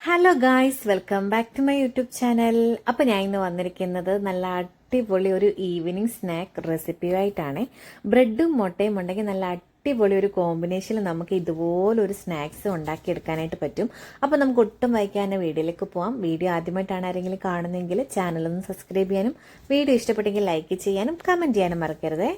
Hello guys, welcome back to my YouTube channel. അപ്പോൾ ഞാൻ ഇന്ന് വന്നിരിക്കുന്നത് നല്ല അടിപൊളി ഒരു ഈവനിങ് സ്നാക്ക് റെസിപ്പിയായിട്ടാണ്. ബ്രെഡും മുട്ടയും ഉണ്ടെങ്കിൽ നല്ല അടിപൊളി ഒരു കോമ്പിനേഷനിൽ നമുക്ക് ഇതുപോലൊരു സ്നാക്സ് ഉണ്ടാക്കിയെടുക്കാനായിട്ട് പറ്റും. അപ്പോൾ നമുക്ക് ഒട്ടും വൈകാതെ വീഡിയോയിലേക്ക് പോകാം. വീഡിയോ ആദ്യമായിട്ടാണ് ആരെങ്കിലും കാണുന്നതെങ്കിൽ ചാനലൊന്ന് സബ്സ്ക്രൈബ് ചെയ്യാനും വീഡിയോ ഇഷ്ടപ്പെട്ടെങ്കിൽ ലൈക്ക് ചെയ്യാനും കമൻറ്റ് ചെയ്യാനും മറക്കരുതേ.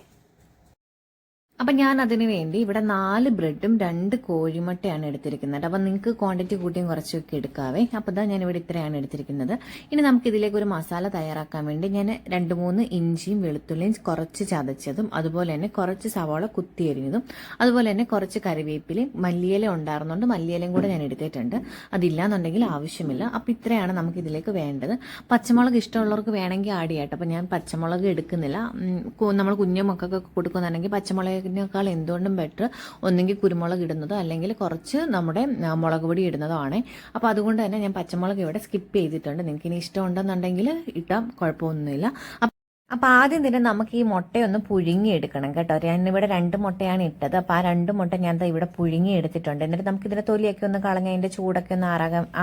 അപ്പം ഞാൻ അതിന് വേണ്ടി ഇവിടെ 4 ബ്രെഡും 2 കോഴിമുട്ടയാണ് എടുത്തിരിക്കുന്നത്. അപ്പം നിങ്ങൾക്ക് ക്വാണ്ടിറ്റി കൂട്ടിയും കുറച്ചൊക്കെ എടുക്കാവേ. അപ്പോൾ ഇതാ ഞാനിവിടെ ഇത്രയാണ് എടുത്തിരിക്കുന്നത്. ഇനി നമുക്ക് ഇതിലേക്ക് ഒരു മസാല തയ്യാറാക്കാൻ വേണ്ടി ഞാൻ 2-3 ഇഞ്ചിയും വെളുത്തുള്ളിയും കുറച്ച് ചതച്ചതും അതുപോലെ തന്നെ കുറച്ച് സവാള കുത്തിയരിഞ്ഞതും അതുപോലെ തന്നെ കുറച്ച് കറിവേപ്പിലയും മല്ലിയില ഉണ്ടായിരുന്നുകൊണ്ട് മല്ലിയിലയും കൂടെ ഞാൻ എടുത്തിട്ടുണ്ട്. അതില്ലാന്നുണ്ടെങ്കിൽ ആവശ്യമില്ല. അപ്പം ഇത്രയാണ് നമുക്ക് ഇതിലേക്ക് വേണ്ടത്. പച്ചമുളക് ഇഷ്ടമുള്ളവർക്ക് വേണമെങ്കിൽ ആഡ് ചെയ്യട്ടെ. അപ്പം ഞാൻ പച്ചമുളക് എടുക്കുന്നില്ല. നമ്മൾ കുഞ്ഞു മക്കൾക്കൊക്കെ കൊടുക്കുന്നുണ്ടെങ്കിൽ പച്ചമുളക് ിനേക്കാൾ എന്തുകൊണ്ടും ബെറ്റർ ഒന്നെങ്കിൽ കുരുമുളക് ഇടുന്നതോ അല്ലെങ്കിൽ കുറച്ച് നമ്മുടെ മുളക് പൊടി ഇടുന്നതോ ആണ്. അപ്പോൾ അതുകൊണ്ട് തന്നെ ഞാൻ പച്ചമുളക് ഇവിടെ സ്കിപ്പ് ചെയ്തിട്ടുണ്ട്. നിങ്ങൾക്ക് ഇനി ഇഷ്ടമുണ്ടെന്നുണ്ടെങ്കിൽ ഇട്ടാൽ കുഴപ്പമൊന്നുമില്ല. അപ്പോൾ ആദ്യം തന്നെ നമുക്ക് ഈ മുട്ടയൊന്ന് പുഴുങ്ങിയെടുക്കണം കേട്ടോ. ഞാനിവിടെ 2 മുട്ടയാണ് ഇട്ടത്. അപ്പോൾ ആ 2 മുട്ട ഞാൻ ഇവിടെ പുഴുങ്ങി എടുത്തിട്ടുണ്ട്. എന്നിട്ട് നമുക്ക് ഇതിന്റെ തൊലിയൊക്കെ ഒന്ന് കളഞ്ഞ് അതിന്റെ ചൂടൊക്കെ ഒന്ന്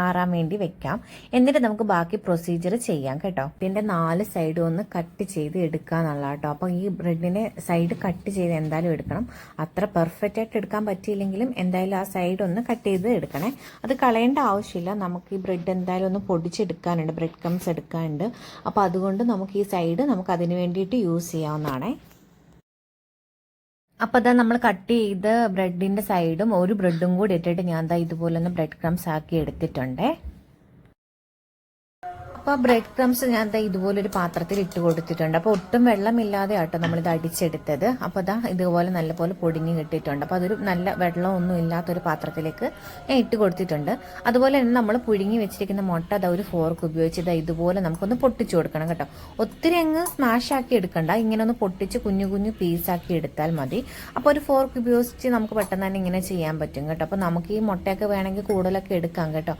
ആറാൻ വേണ്ടി വെക്കാം. എന്നിട്ട് നമുക്ക് ബാക്കി പ്രൊസീജിയർ ചെയ്യാം കേട്ടോ. ഇതിന്റെ 4 സൈഡും ഒന്ന് കട്ട് ചെയ്ത് എടുക്കാന്നുള്ള കേട്ടോ. അപ്പോൾ ഈ ബ്രെഡിന്റെ സൈഡ് കട്ട് ചെയ്ത് എന്തായാലും എടുക്കണം. അത്ര പെർഫെക്റ്റ് ആയിട്ട് എടുക്കാൻ പറ്റിയില്ലെങ്കിലും എന്തായാലും ആ സൈഡ് ഒന്ന് കട്ട് ചെയ്ത് എടുക്കണേ. അത് കളയേണ്ട ആവശ്യമില്ല. നമുക്ക് ഈ ബ്രെഡ് എന്തായാലും ഒന്ന് പൊടിച്ചെടുക്കാനുണ്ട്, ബ്രെഡ് ക്രംസ് എടുക്കാനുണ്ട്. അപ്പോൾ അതുകൊണ്ട് നമുക്ക് ഈ സൈഡ് നമുക്ക് അതിന് വേണ്ടിയിട്ട് യൂസ് ചെയ്യാവുന്നതാണ്. അപ്പോൾ അതാ നമ്മൾ കട്ട് ചെയ്ത് ബ്രെഡിന്റെ സൈഡും ഒരു ബ്രെഡും കൂടി ഇട്ടിട്ട് ഞാൻ ഇതുപോലെ ഒന്ന് ബ്രെഡ് ക്രംസ് ആക്കി എടുത്തിട്ടുണ്ട്. അപ്പോൾ ബ്രെഡ് ക്രംസ് ഞാൻ ഇതുപോലൊരു പാത്രത്തിൽ ഇട്ട് കൊടുത്തിട്ടുണ്ട്. അപ്പോൾ ഒട്ടും വെള്ളമില്ലാതെ ആട്ടോ നമ്മളിത് അടിച്ചെടുത്തത്. അപ്പോൾ അതാ ഇതുപോലെ നല്ലപോലെ പൊടിഞ്ഞ് കിട്ടിയിട്ടുണ്ട്. അപ്പോൾ അതൊരു നല്ല വെള്ളമൊന്നും ഇല്ലാത്തൊരു പാത്രത്തിലേക്ക് ഞാൻ ഇട്ട് കൊടുത്തിട്ടുണ്ട്. അതുപോലെ തന്നെ നമ്മൾ പുഴുങ്ങി വെച്ചിരിക്കുന്ന മുട്ട ഒരു ഫോർക്ക് ഉപയോഗിച്ച് ഇതുപോലെ നമുക്കൊന്ന് പൊട്ടിച്ചു കൊടുക്കണം കേട്ടോ. ഒത്തിരി അങ്ങ് സ്മാഷ് ആക്കി എടുക്കണ്ട, ഇങ്ങനെ ഒന്ന് പൊട്ടിച്ച് കുഞ്ഞു കുഞ്ഞു പീസാക്കി എടുത്താൽ മതി. അപ്പോൾ ഒരു ഫോർക്ക് ഉപയോഗിച്ച് നമുക്ക് പെട്ടെന്ന് തന്നെ ഇങ്ങനെ ചെയ്യാൻ പറ്റും കേട്ടോ. അപ്പോൾ നമുക്ക് ഈ മുട്ടയൊക്കെ വേണമെങ്കിൽ കൂടുതലൊക്കെ എടുക്കാം കേട്ടോ.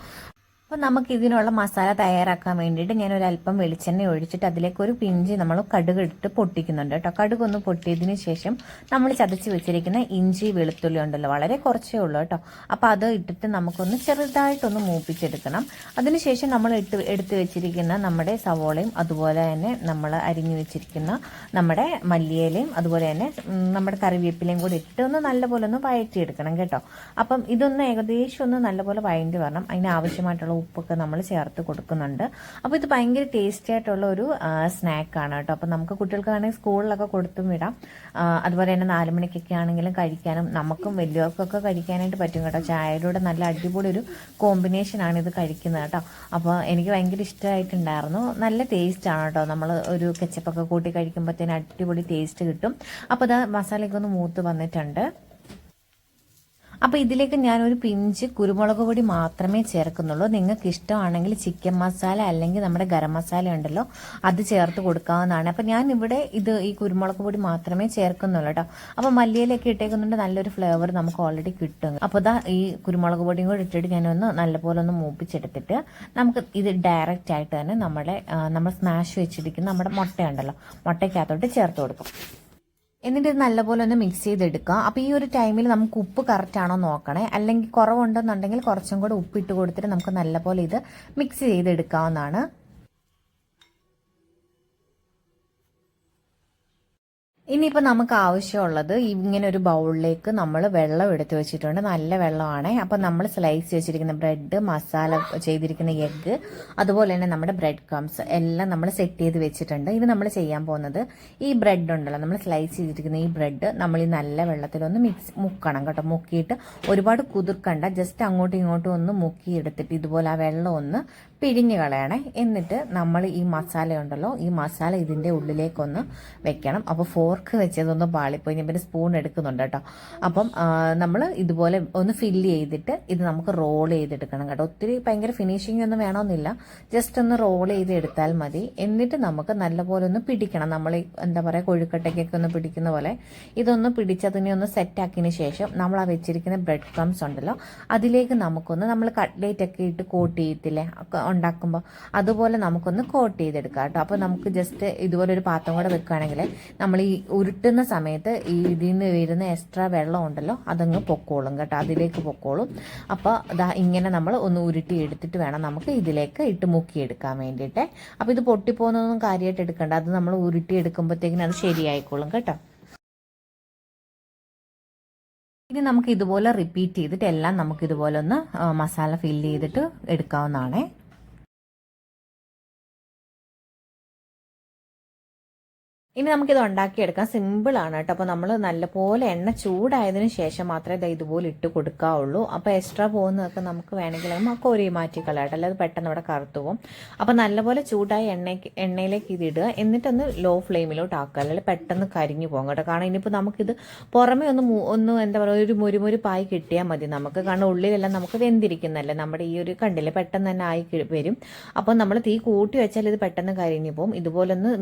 അപ്പോൾ നമുക്ക് ഇതിനുള്ള മസാല തയ്യാറാക്കാൻ വേണ്ടിയിട്ട് ഞാൻ ഒരല്പം വെളിച്ചെണ്ണ ഒഴിച്ചിട്ട് അതിലേക്ക് ഒരു പിഞ്ച് നമ്മൾ കടുക് ഇട്ട് പൊട്ടിക്കുന്നുണ്ട് കേട്ടോ. കടുകൊന്ന് പൊട്ടിയതിന് ശേഷം നമ്മൾ ചതച്ച് വെച്ചിരിക്കുന്ന ഇഞ്ചി വെളുത്തുള്ളി ഉണ്ടല്ലോ, വളരെ കുറച്ചേ ഉള്ളൂ കേട്ടോ. അപ്പോൾ അത് ഇട്ടിട്ട് നമുക്കൊന്ന് ചെറുതായിട്ടൊന്ന് മൂപ്പിച്ചെടുക്കണം. അതിനുശേഷം നമ്മൾ എടുത്ത് വെച്ചിരിക്കുന്ന നമ്മുടെ സവോളയും അതുപോലെ തന്നെ നമ്മൾ അരിഞ്ഞു വെച്ചിരിക്കുന്ന നമ്മുടെ മല്ലിയിലയും അതുപോലെ തന്നെ നമ്മുടെ കറിവേപ്പിലയും കൂടി ഇട്ട് ഒന്ന് നല്ലപോലെ ഒന്ന് വഴറ്റിയെടുക്കണം കേട്ടോ. അപ്പം ഇതൊന്ന് ഏകദേശം ഒന്ന് നല്ലപോലെ വഴണ്ടി വരണം. അതിന് ആവശ്യമായിട്ടുള്ള ഉപ്പൊക്കെ നമ്മൾ ചേർത്ത് കൊടുക്കുന്നുണ്ട്. അപ്പോൾ ഇത് ഭയങ്കര ടേസ്റ്റി ആയിട്ടുള്ള ഒരു സ്നാക്കാണ് കേട്ടോ. അപ്പോൾ നമുക്ക് കുട്ടികൾക്കാണെങ്കിൽ സ്കൂളിലൊക്കെ കൊടുത്തും വിടാം. അതുപോലെ തന്നെ 4 മണിക്കൊക്കെ ആണെങ്കിലും കഴിക്കാനും നമുക്കും വലിയവർക്കൊക്കെ കഴിക്കാനായിട്ട് പറ്റും കേട്ടോ. ചായയുടെ നല്ല അടിപൊളി ഒരു കോമ്പിനേഷനാണ് ഇത് കഴിക്കുന്നത് കേട്ടോ. അപ്പോൾ എനിക്ക് ഭയങ്കര ഇഷ്ടമായിട്ടുണ്ടായിരുന്നു. നല്ല ടേസ്റ്റ് ആണ് കേട്ടോ. നമ്മൾ ഒരു കെച്ചപ്പൊക്കെ കൂട്ടി കഴിക്കുമ്പോഴത്തേന് അടിപൊളി ടേസ്റ്റ് കിട്ടും. അപ്പോൾ ഇത് മസാലയൊക്കെ ഒന്ന് മൂത്ത് വന്നിട്ടുണ്ട്. അപ്പോൾ ഇതിലേക്ക് ഞാനൊരു പിഞ്ച് കുരുമുളക് പൊടി മാത്രമേ ചേർക്കുന്നുള്ളൂ. നിങ്ങൾക്ക് ഇഷ്ടമാണെങ്കിൽ ചിക്കൻ മസാല അല്ലെങ്കിൽ നമ്മുടെ ഗരം മസാല ഉണ്ടല്ലോ അത് ചേർത്ത് കൊടുക്കാവുന്നതാണ്. അപ്പോൾ ഞാൻ ഇവിടെ ഈ കുരുമുളക് പൊടി മാത്രമേ ചേർക്കുന്നുള്ളൂ കേട്ടോ. അപ്പോൾ മല്ലിയിലൊക്കെ ഇട്ടേക്കുന്നുണ്ട്, നല്ലൊരു ഫ്ലേവർ നമുക്ക് ഓൾറെഡി കിട്ടും. അപ്പോൾ ഈ കുരുമുളക് പൊടിയും കൂടി ഇട്ടിട്ട് ഞാനൊന്ന് നല്ലപോലെ ഒന്ന് മൂപ്പിച്ചെടുത്തിട്ട് നമുക്ക് ഇത് ഡയറക്റ്റ് ആയിട്ട് തന്നെ നമ്മൾ സ്മാഷ് വെച്ചിരിക്കുന്ന നമ്മുടെ മുട്ട ഉണ്ടല്ലോ മുട്ടയ്ക്കകത്തോട്ട് ചേർത്ത് കൊടുക്കും. എന്നിട്ട് ഇത് നല്ലപോലെ ഒന്ന് മിക്സ് ചെയ്തെടുക്കുക. അപ്പോൾ ഈ ഒരു ടൈമിൽ നമുക്ക് ഉപ്പ് കറക്റ്റ് ആണോ നോക്കണേ. അല്ലെങ്കിൽ കുറവുണ്ടെന്നുണ്ടെങ്കിൽ കുറച്ചും കൂടെ ഉപ്പിട്ട് കൊടുത്തിട്ട് നമുക്ക് നല്ലപോലെ ഇത് മിക്സ് ചെയ്തെടുക്കാവുന്നതാണ്. ഇനിയിപ്പോൾ നമുക്ക് ആവശ്യമുള്ളത് ഇങ്ങനെ ഒരു ബൗളിലേക്ക് നമ്മൾ വെള്ളം എടുത്ത് വെച്ചിട്ടുണ്ട്. നല്ല വെള്ളമാണ്. അപ്പോൾ നമ്മൾ സ്ലൈസ് വെച്ചിരിക്കുന്ന ബ്രെഡ്, മസാല ചെയ്തിരിക്കുന്ന എഗ്ഗ്, അതുപോലെ തന്നെ നമ്മുടെ ബ്രെഡ് ക്രംസ് എല്ലാം നമ്മൾ സെറ്റ് ചെയ്ത് വെച്ചിട്ടുണ്ട്. ഇത് നമ്മൾ ചെയ്യാൻ പോകുന്നത് ഈ ബ്രെഡ് ഉണ്ടല്ലോ, നമ്മൾ സ്ലൈസ് ചെയ്തിരിക്കുന്ന ഈ ബ്രെഡ് നമ്മൾ ഈ നല്ല വെള്ളത്തിലൊന്ന് മുക്കണം കേട്ടോ. മുക്കിയിട്ട് ഒരുപാട് കുതിർക്കണ്ട, ജസ്റ്റ് അങ്ങോട്ടും ഇങ്ങോട്ടും ഒന്ന് മുക്കിയെടുത്തിട്ട് ഇതുപോലെ ആ വെള്ളം ഒന്ന് പിഴിഞ്ഞ് കളയണേ. എന്നിട്ട് നമ്മൾ ഈ മസാല ഉണ്ടല്ലോ ഈ മസാല ഇതിൻ്റെ ഉള്ളിലേക്കൊന്ന് വെക്കണം. അപ്പോൾ ഫോർക്ക് വെച്ചതൊന്ന് പാളിപ്പോയി, ഞാൻ പിന്നെ സ്പൂൺ എടുക്കുന്നുണ്ട് കേട്ടോ. അപ്പം നമ്മൾ ഇതുപോലെ ഒന്ന് ഫില്ല് ചെയ്തിട്ട് ഇത് നമുക്ക് റോൾ ചെയ്തെടുക്കണം കേട്ടോ. ഒത്തിരി ഭയങ്കര ഫിനിഷിംഗ് ഒന്നും വേണമെന്നില്ല, ജസ്റ്റ് ഒന്ന് റോൾ ചെയ്ത് എടുത്താൽ മതി. എന്നിട്ട് നമുക്ക് നല്ലപോലെ ഒന്ന് പിടിക്കണം. നമ്മൾ എന്താ പറയുക കൊഴുക്കട്ടയ്ക്കൊക്കെ ഒന്ന് പിടിക്കുന്ന പോലെ ഇതൊന്ന് പിടിച്ചതിനെ ഒന്ന് സെറ്റാക്കിയതിന് ശേഷം നമ്മൾ ആ വെച്ചിരിക്കുന്ന ബ്രെഡ് ക്രംസ് ഉണ്ടല്ലോ അതിലേക്ക് നമുക്കൊന്ന് നമ്മൾ കട്ട്ലേറ്റ് ഒക്കെ ഇട്ട് കോട്ട് ചെയ്യത്തില്ലേ ഉണ്ടാക്കുമ്പോൾ അതുപോലെ നമുക്കൊന്ന് കോട്ട് ചെയ്തെടുക്കാം കേട്ടോ. അപ്പോൾ നമുക്ക് ജസ്റ്റ് ഇതുപോലെ ഒരു പാത്രം കൂടെ വെക്കുകയാണെങ്കിൽ നമ്മൾ ഉരുട്ടുന്ന സമയത്ത് ഈ ഇതിൽ നിന്ന് വരുന്ന എക്സ്ട്രാ വെള്ളം ഉണ്ടല്ലോ അതങ്ങ് പൊക്കോളും കേട്ടോ, അതിലേക്ക് പൊക്കോളും. അപ്പോൾ ഇങ്ങനെ നമ്മൾ ഒന്ന് ഉരുട്ടി എടുത്തിട്ട് വേണം നമുക്ക് ഇതിലേക്ക് ഇട്ട് മുക്കിയെടുക്കാൻ വേണ്ടിയിട്ട്. അപ്പോൾ ഇത് പൊട്ടിപ്പോകുന്നതൊന്നും കാര്യമായിട്ട് എടുക്കണ്ട, അത് നമ്മൾ ഉരുട്ടി എടുക്കുമ്പോഴത്തേക്കിനും അത് ശരിയായിക്കോളും കേട്ടോ. ഇനി നമുക്ക് ഇതുപോലെ റിപ്പീറ്റ് ചെയ്തിട്ട് എല്ലാം നമുക്ക് ഇതുപോലെ ഒന്ന് മസാല ഫില്ല് ചെയ്തിട്ട് എടുക്കാവുന്നതാണേ. ഇനി നമുക്കിത് ഉണ്ടാക്കിയെടുക്കാം, സിമ്പിളാണ് കേട്ടോ. അപ്പോൾ നമ്മൾ നല്ലപോലെ എണ്ണ ചൂടായതിനു ശേഷം മാത്രമേ ഇതുപോലെ ഇട്ട് കൊടുക്കാവുള്ളൂ. അപ്പോൾ എക്സ്ട്രാ പോകുന്നതൊക്കെ നമുക്ക് വേണമെങ്കിൽ കോരി മാറ്റി കളയട്ടെ, അല്ലാതെ പെട്ടെന്ന് ഇവിടെ കറുത്തു പോകും. അപ്പോൾ നല്ലപോലെ ചൂടായ എണ്ണയിലേക്ക് ഇത് ഇടുക, എന്നിട്ടൊന്ന് ലോ ഫ്ലെയിമിലോട്ട് ആക്കുക, അല്ലെങ്കിൽ പെട്ടെന്ന് കരിഞ്ഞു പോകും കേട്ടോ. കാരണം ഇനിയിപ്പോൾ നമുക്കിത് പുറമേ ഒന്ന് എന്താ പറയുക ഒരു മുരുമുരുപ്പായി കിട്ടിയാൽ മതി നമുക്ക്, കാരണം ഉള്ളിലെല്ലാം നമുക്ക് വെന്തിരിക്കുന്നല്ലേ നമ്മുടെ ഈ ഒരു കണ്ടില്ലേ, പെട്ടെന്ന് തന്നെ ആയി വരും. അപ്പോൾ നമ്മൾ തീ കൂട്ടി വെച്ചാൽ ഇത് പെട്ടെന്ന് കരിഞ്ഞു പോകും. ഇതുപോലൊന്ന്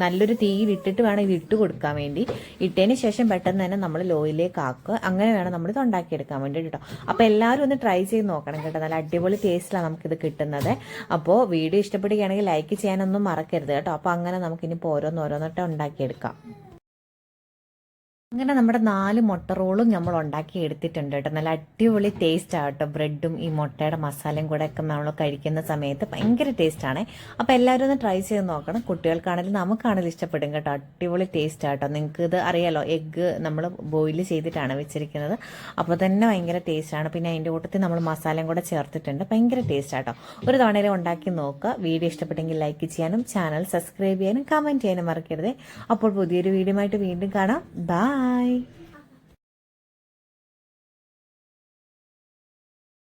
നല്ലൊരു തീയിൽ ഇട്ടിട്ട് വേണം ഇത് ഇട്ട് കൊടുക്കാൻ വേണ്ടി. ഇട്ടതിന് ശേഷം പെട്ടെന്ന് തന്നെ നമ്മൾ ലോയിലേക്ക് ആക്കുക, അങ്ങനെ വേണം നമ്മൾ ഇത് ഉണ്ടാക്കിയെടുക്കാൻ വേണ്ടി കേട്ടോ. അപ്പോൾ എല്ലാവരും ഒന്ന് ട്രൈ ചെയ്ത് നോക്കണം കേട്ടോ, നല്ല അടിപൊളി ടേസ്റ്റിലാണ് നമുക്കിത് കിട്ടുന്നത്. അപ്പോൾ വീഡിയോ ഇഷ്ടപ്പെടുകയാണെങ്കിൽ ലൈക്ക് ചെയ്യാനൊന്നും മറക്കരുത് കേട്ടോ. അപ്പോൾ അങ്ങനെ നമുക്കിനിപ്പോൾ ഓരോന്നോരോന്നിട്ട് ഉണ്ടാക്കിയെടുക്കാം. അങ്ങനെ നമ്മുടെ 4 മുട്ട റോളും നമ്മൾ ഉണ്ടാക്കി എടുത്തിട്ടുണ്ട് കേട്ടോ. നല്ല അടിപൊളി ടേസ്റ്റ് ആട്ടോ, ബ്രെഡും ഈ മുട്ടയുടെ മസാലയും കൂടെ ഒക്കെ നമ്മൾ കഴിക്കുന്ന സമയത്ത് ഭയങ്കര ടേസ്റ്റാണ്. അപ്പോൾ എല്ലാവരും ഒന്ന് ട്രൈ ചെയ്ത് നോക്കണം, കുട്ടികൾക്കാണെങ്കിലും നമുക്കാണെങ്കിലും ഇഷ്ടപ്പെടും കേട്ടോ. അടിപൊളി ടേസ്റ്റ് ആട്ടോ. നിങ്ങൾക്ക് ഇത് അറിയാലോ, എഗ്ഗ് നമ്മൾ ബോയിൽ ചെയ്തിട്ടാണ് വെച്ചിരിക്കുന്നത്, അപ്പോൾ തന്നെ ഭയങ്കര ടേസ്റ്റാണ്. പിന്നെ അതിൻ്റെ കൂട്ടത്തിൽ നമ്മൾ മസാലയും കൂടെ ചേർത്തിട്ടുണ്ട്, ഭയങ്കര ടേസ്റ്റ് ആട്ടോ. ഒരു തവണയിൽ ഉണ്ടാക്കി നോക്കുക. വീഡിയോ ഇഷ്ടപ്പെട്ടെങ്കിൽ ലൈക്ക് ചെയ്യാനും ചാനൽ സബ്സ്ക്രൈബ് ചെയ്യാനും കമൻറ്റ് ചെയ്യാനും മറക്കരുത്. അപ്പോൾ പുതിയൊരു വീഡിയോ ആയിട്ട് വീണ്ടും കാണാം. ബൈ.